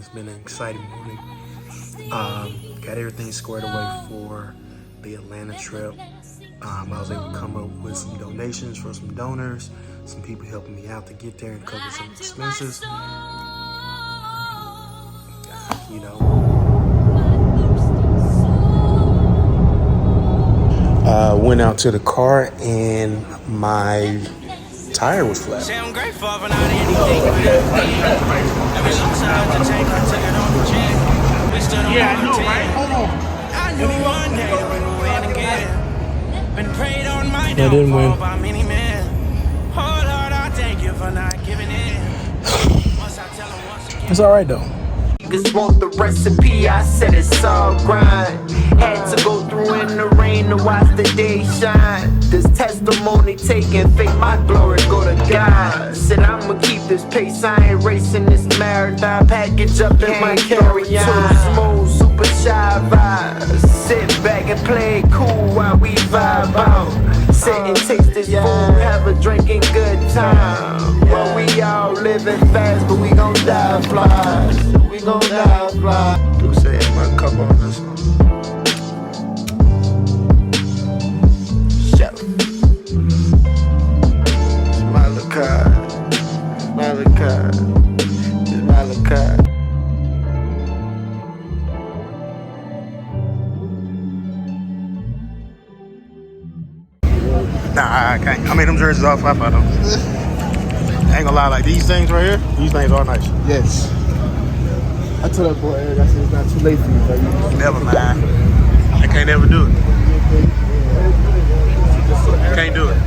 It's been an exciting morning. Got everything squared away for the Atlanta trip. I was able to come up with some donations for some donors, some people helping me out to get there and cover some expenses. You know. Went out to the car and my tire was flat. Yeah, I know, right? Hold on. I didn't win. It's all right though. Niggas want the recipe, I said it's all grind. Had to go through in the rain to watch the day shine. This testimony taking faith, my glory go to God. Said I'ma keep this pace, I ain't racing this marathon. Package up in my carry-on. Smooth, super shy vibes. Sit back and play it cool while we vibe out. Sit and taste this food, have a drinking good time. Well, we all living fast, but we gon' die fly. We gon' die fly. Do say my cup on this one. Chef. It's my liqueur. It's my liqueur. It's my liqueur. Nah, I can't. I mean, them jerseys off. I them. I ain't gonna lie, like these things right here, these things are nice. Yes. I told that boy Eric, I said it's not too late for you, but Never, man. I can't ever do it. Can't do it.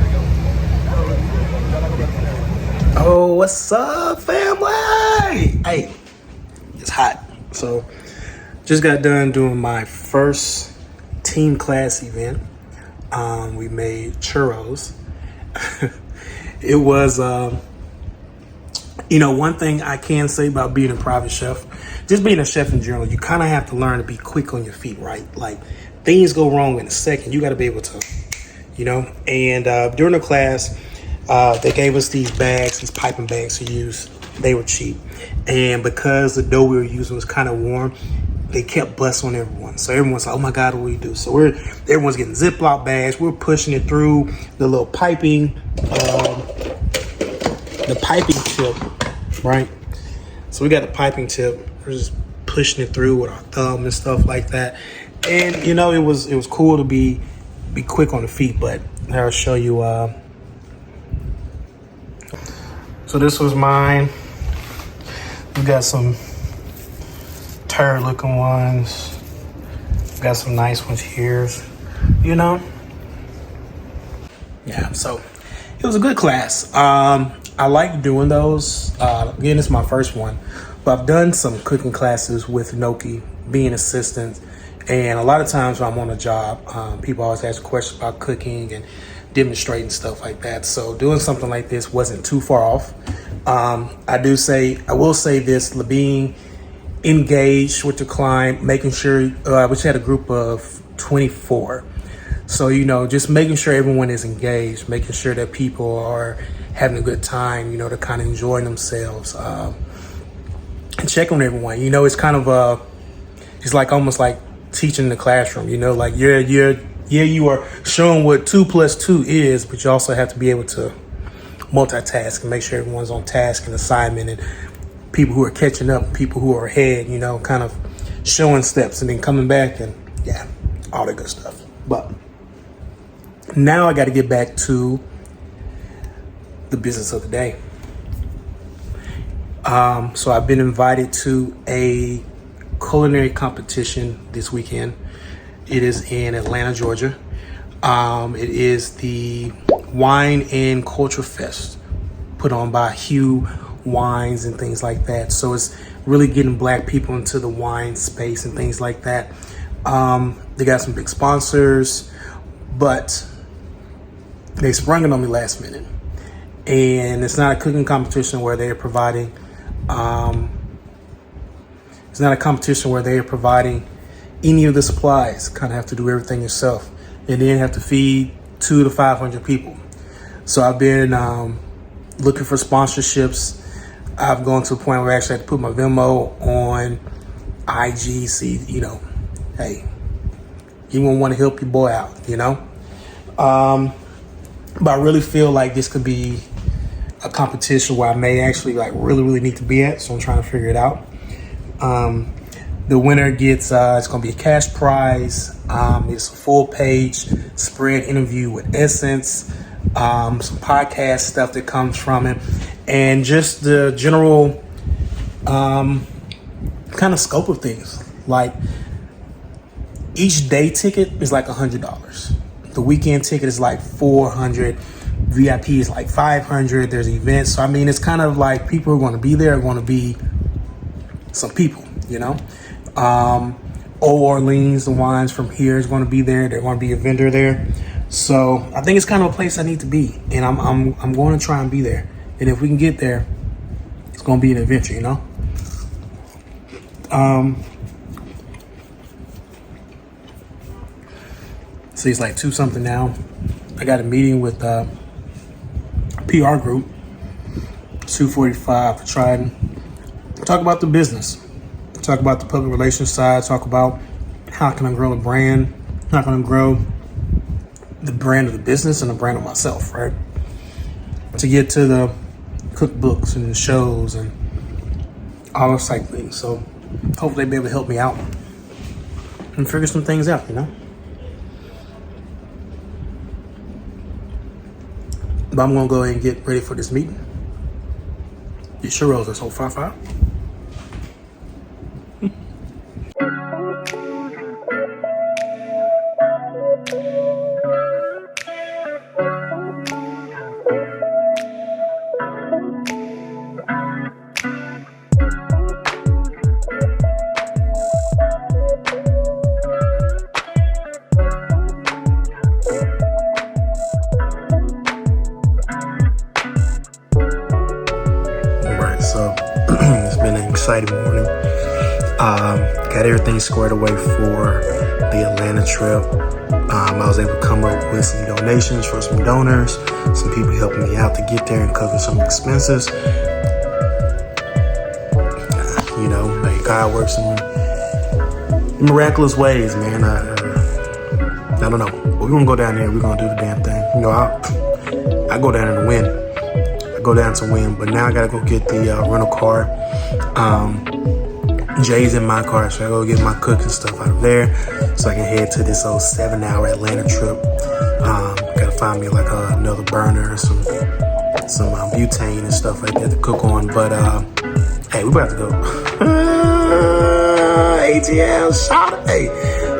Oh, what's up, family? Hey, it's hot. So, just got done doing my first team class event. We made churros. It was, one thing I can say about being a private chef, just being a chef in general, you kind of have to learn to be quick on your feet, right? Like things go wrong in a second. You got to be able to, and during the class, they gave us these bags, these piping bags to use. They were cheap. And because the dough we were using was kind of warm, they kept busting on everyone. So everyone's like, oh my God, what do we do? So everyone's getting Ziploc bags. We're pushing it through the little piping, the piping tip, right? So we got the piping tip. We're just pushing it through with our thumb and stuff like that. And it was cool to be quick on the feet, but I'll show you. So this was mine. We got some turd looking ones. Got some nice ones here, Yeah, so it was a good class. I like doing those. Again, it's my first one, but I've done some cooking classes with Noki, being assistant. And a lot of times when I'm on a job, people always ask questions about cooking and demonstrating stuff like that. So doing something like this wasn't too far off. I will say this, being engaged with the client, making sure, which had a group of 24. So, just making sure everyone is engaged, making sure that people are having a good time, they're kind of enjoying themselves, and check on everyone. It's kind of, it's like almost like teaching in the classroom, like you are showing what 2 + 2 is, but you also have to be able to multitask and make sure everyone's on task and assignment, and people who are catching up, people who are ahead, kind of showing steps and then coming back and all that good stuff. But now I got to get back to the business of the day. So I've been invited to a culinary competition this weekend. It is in Atlanta, Georgia. It is the Wine and Culture Fest put on by Hue Wines and things like that. So it's really getting Black people into the wine space and things like that. They got some big sponsors, but they sprung it on me last minute. And it's not a cooking competition where they're providing, any of the supplies. Kind of have to do everything yourself, and then have to feed 200 to 500 people. So I've been looking for sponsorships I've gone to a point where I actually had to put my Venmo on IG. See, hey, you won't want to help your boy out, But I really feel like this could be a competition where I may actually like really need to be at. So I'm trying to figure it out. The winner gets, it's going to be a cash prize. It's a full page spread interview with Essence, some podcast stuff that comes from it, and just the general kind of scope of things. Like each day ticket is like $100. The weekend ticket is like $400. VIP is like $500. There's events. So, I mean, it's kind of like people who are going to be there are going to be some people, Old Orleans, the wines from here is going to be there. There's going to be a vendor there. So I think it's kind of a place I need to be. And I'm going to try and be there. And if we can get there, it's going to be an adventure, See, it's like 2 something now. I got a meeting with PR group, 2:45, to try and talk about the business, talk about the public relations side, talk about how can I grow the brand, how can I grow the brand of the business and the brand of myself, right? To get to the cookbooks and the shows and all those type things. So hopefully they'll be able to help me out and figure some things out, But I'm going to go ahead and get ready for this meeting. Your churros are so far. Exciting morning. Got everything squared away for the Atlanta trip. I was able to come up with some donations for some donors, some people helping me out to get there and cover some expenses. Like God works in miraculous ways, man. I don't know, but we're gonna go down there. We're gonna do the damn thing. I go down there to win. But now I gotta go get the rental car. Jay's in my car, so I go get my cooking stuff out of there so I can head to this 7-hour Atlanta trip. Gotta find me like another burner, some butane and stuff like that to cook on. But hey, we about to go. ATL shot. Hey,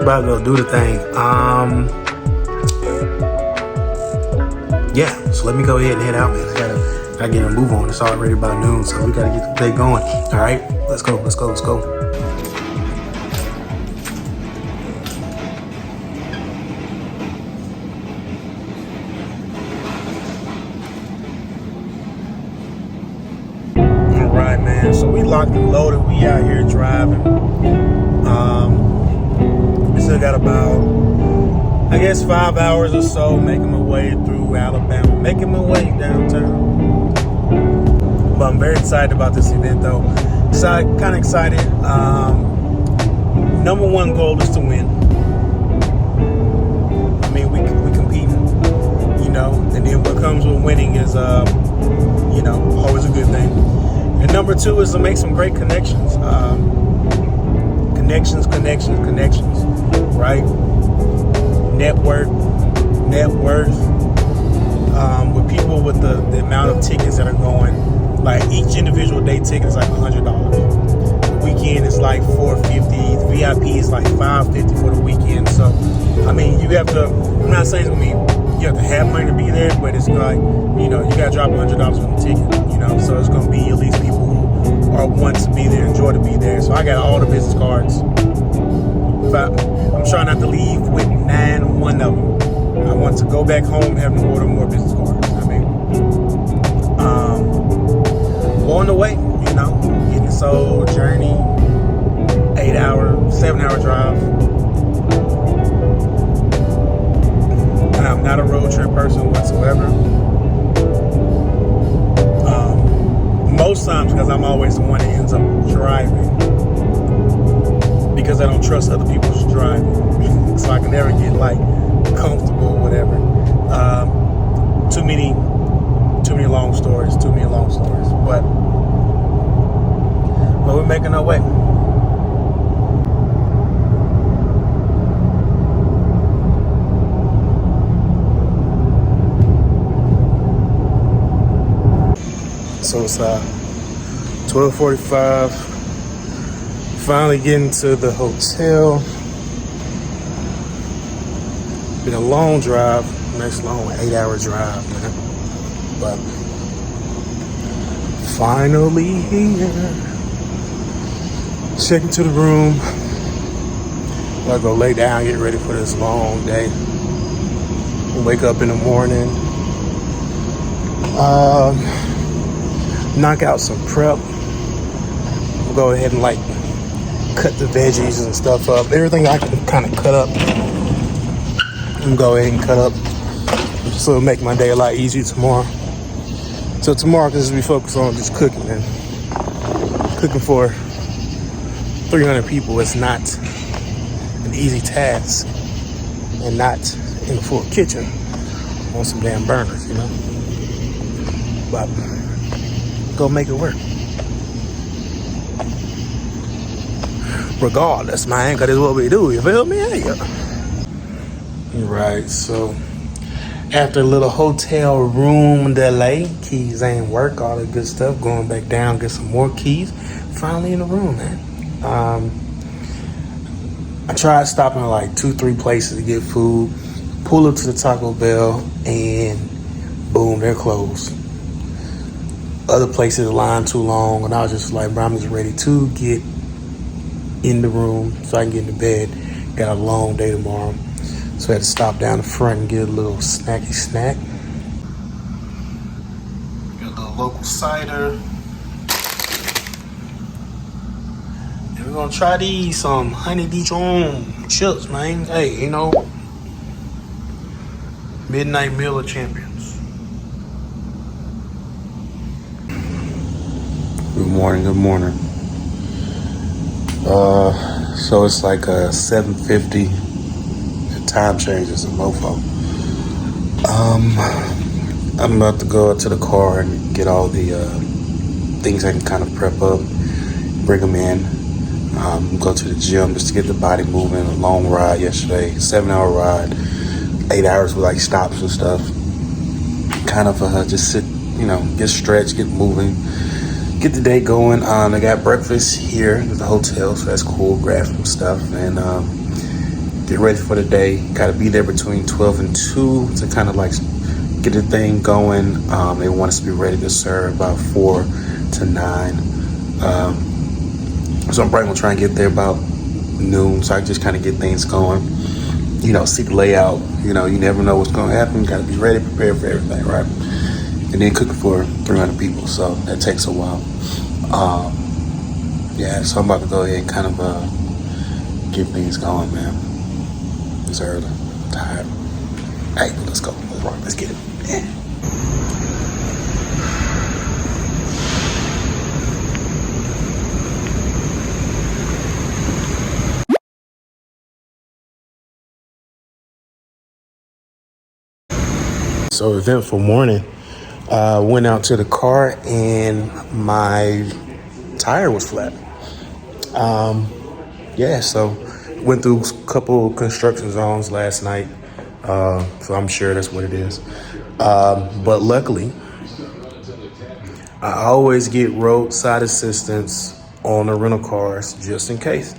about to go do the thing. Yeah, so let me go ahead and head out, man. I gotta get a move on. It's already about noon, so we gotta get the day going. All right, let's go. All right, man. So we locked and loaded. We out here driving. We still got about, I guess, 5 hours or so making my way through Alabama, making my way downtown. But I'm very excited about this event, though. So I'm kind of excited. Number one goal is to win. I mean, we competing, and then what comes with winning is, always a good thing. And number 2 is to make some great connections. Connections, right? Net worth, with people with the amount of tickets that are going. Like each individual day ticket is like $100. The weekend is like $450. The VIP is like $550 for the weekend. So, I mean, you have to. I'm not saying it's gonna be you have to have money to be there, but it's like you gotta drop $100 on the ticket. So it's gonna be at least people who are want to be there, enjoy to be there. So I got all the business cards. But I'm trying not to leave with 1 of them. I want to go back home having to order more business cards. I mean, on the way, getting this whole journey, 7-hour drive. And I'm not a road trip person whatsoever. Most times, because I don't trust other people's driving, so I can never get like comfortable or whatever. Too many long stories, but we're making our way. So it's 12:45. Finally getting to the hotel. Been a long drive. Nice long 8-hour drive, man. But finally here. Check into the room. Gotta go lay down, get ready for this long day. Wake up in the morning. Knock out some prep. We'll go ahead and like cut the veggies and stuff up. Everything I can kind of cut up. I'm go ahead and cut up. So it'll make my day a lot easier tomorrow. So tomorrow, because we focus on just cooking, and cooking for 300 people is not an easy task, and not in a full kitchen on some damn burners, you know. But go make it work. Regardless, man, because that's what we do, you feel me? Yeah. Right, so after a little hotel room delay, keys ain't work, all the good stuff, going back down, get some more keys, finally in the room, man. I tried stopping at like 2-3 places to get food, pull up to the Taco Bell, and boom, they're closed. Other places, the line too long, and I was just like, bro, I'm just ready to get in the room so I can get into bed. Got a long day tomorrow. So I had to stop down the front and get a little snacky snack. Got a little local cider. And we're gonna try these some Honey Dijon chips, man. Hey, you know, midnight meal of champions. Good morning. So it's like 7:50. Time changes a mofo. I'm about to go out to the car and get all the things I can kind of prep up, bring them in. Go to the gym just to get the body moving. A long ride yesterday, 7-hour ride, 8 hours with like stops and stuff. Kind of just sit, you know, get stretched, get moving, get the day going. I got breakfast here at the hotel, so that's cool. Grab some stuff and get ready for the day. Got to be there between 12 and 2 to kind of like get the thing going. They want us to be ready to serve about 4 to 9. So I'm probably gonna try and get there about noon, so I just kind of get things going. You know, see the layout. You know, you never know what's gonna happen. Got to be ready, prepared for everything, right? And then cooking for 300 people, so that takes a while. Yeah, so I'm about to go ahead and kind of get things going, man. It's early. I'm tired. Hey, let's go. Let's rock. Let's get it. Yeah. So eventful morning. Went out to the car and my tire was flat. So went through a couple construction zones last night. So I'm sure that's what it is. But luckily, I always get roadside assistance on the rental cars just in case.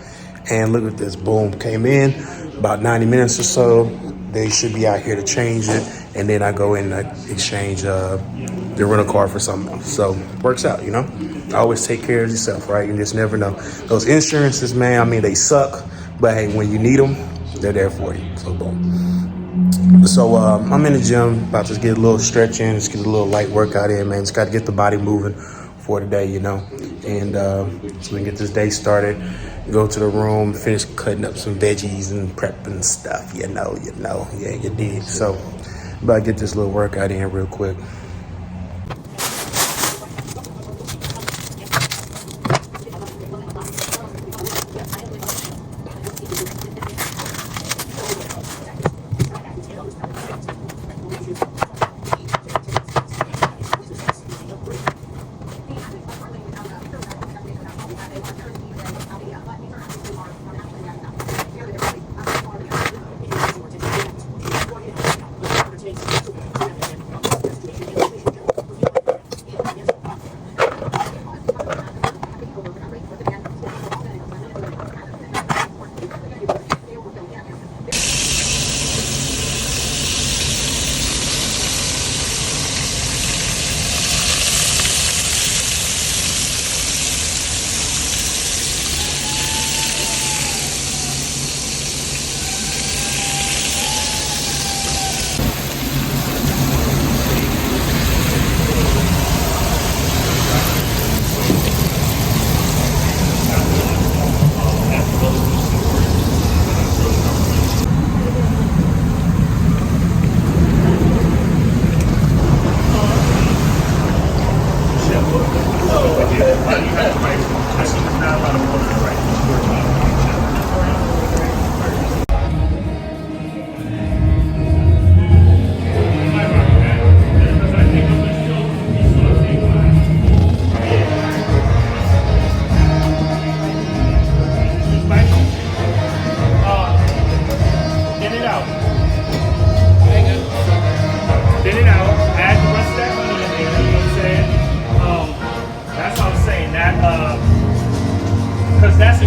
And look at this, boom, came in about 90 minutes or so. They should be out here to change it. And then I go in and exchange the rental car for something else. So works out, you know. Always take care of yourself, right? You just never know. Those insurances, man, I mean, they suck. But hey, when you need them, they're there for you. So boom. So I'm in the gym, about to get a little stretch in, just get a little light workout in, man. Just got to get the body moving for the day, you know. And so we can get this day started. Go to the room, finish cutting up some veggies and prepping stuff, you know. Yeah, you did. So about to get this little workout in real quick.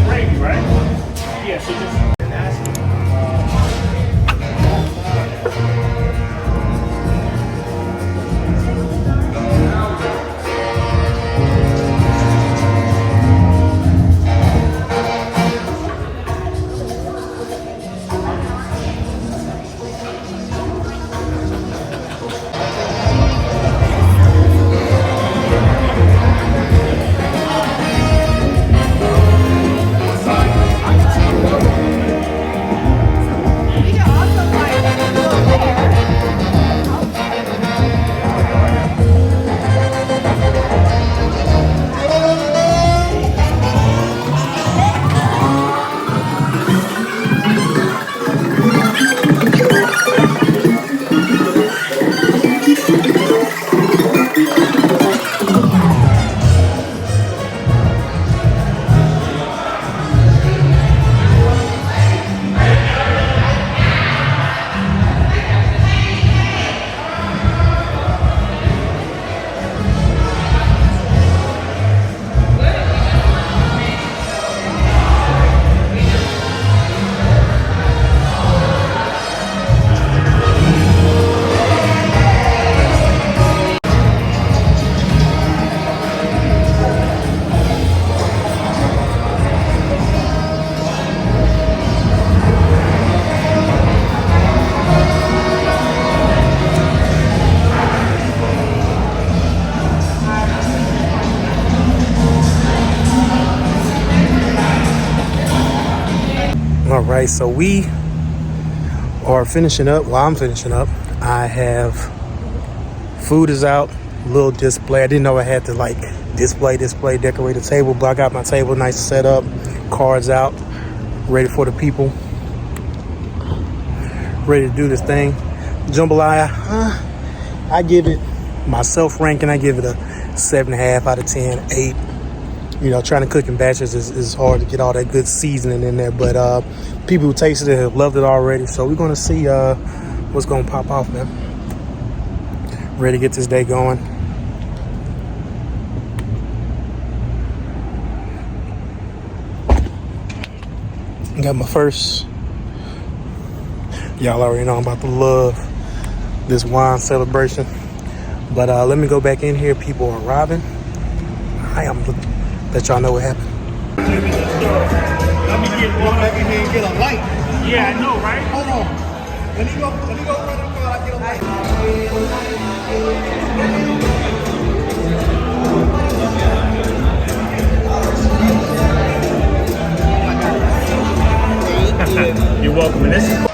gravy, right? Yeah, so just All right, so we are finishing up. Well, I'm finishing up. I have food is out, little display. I didn't know I had to like display, decorate a table, but I got my table nice set up, cards out, ready for the people, ready to do this thing. Jambalaya, I give it my self ranking. I give it a 7.5 out of 10, 8. You know, trying to cook in batches is hard to get all that good seasoning in there, but people who tasted it have loved it already. So we're gonna see what's gonna pop off, man. Ready to get this day going. Got my first. Y'all already know I'm about to love this wine celebration. But let me go back in here. People are arriving. I'm let y'all know what happened. let me get one back in here and get a light. Yeah, I know, right? Hold on. Let me go run the car, I get a light. You're welcome. And this is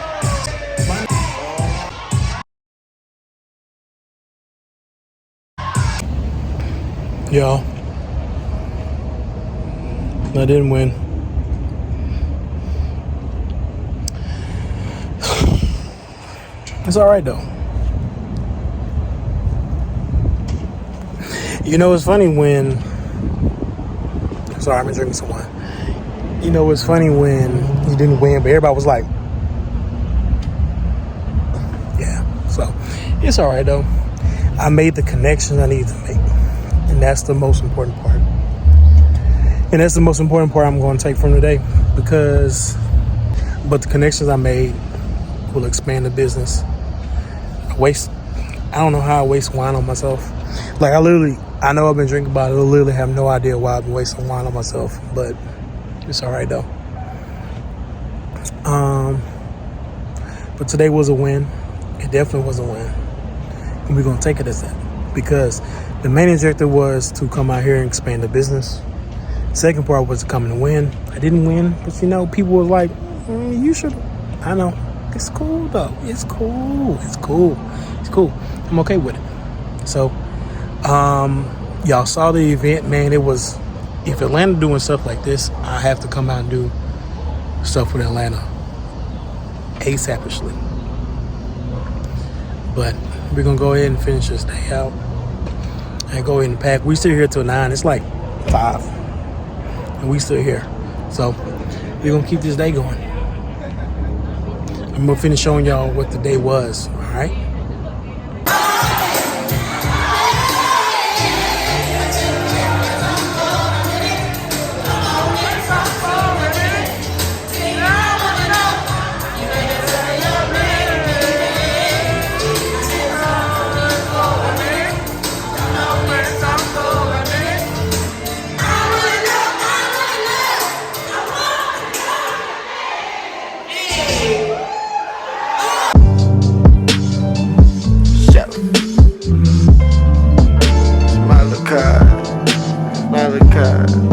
Y'all, I didn't win. It's all right though. You know, it's funny when. Sorry, I've been drinking some wine. You know, it's funny when you didn't win, but everybody was like, yeah. So it's all right though. I made the connection I needed to make, and that's the most important part. And that's the most important part I'm going to take from today, but the connections I made will expand the business. I don't know how I waste wine on myself. Like I know I've been drinking about it. I literally have no idea why I've been wasting wine on myself, but it's all right though. But today was a win. It definitely was a win. And we're going to take it as that, because the main objective was to come out here and expand the business. Second part was to come and win. I didn't win, but you know, people were like, you should. I know. It's cool though. It's cool. I'm okay with it. So, y'all saw the event, man. It was, if Atlanta doing stuff like this, I have to come out and do stuff with Atlanta ASAPishly. But we're gonna go ahead and finish this day out and go ahead and pack. We still here till 9. It's like 5, and we still here. So we're gonna keep this day going. I'm gonna finish showing y'all what the day was. All right. Yeah.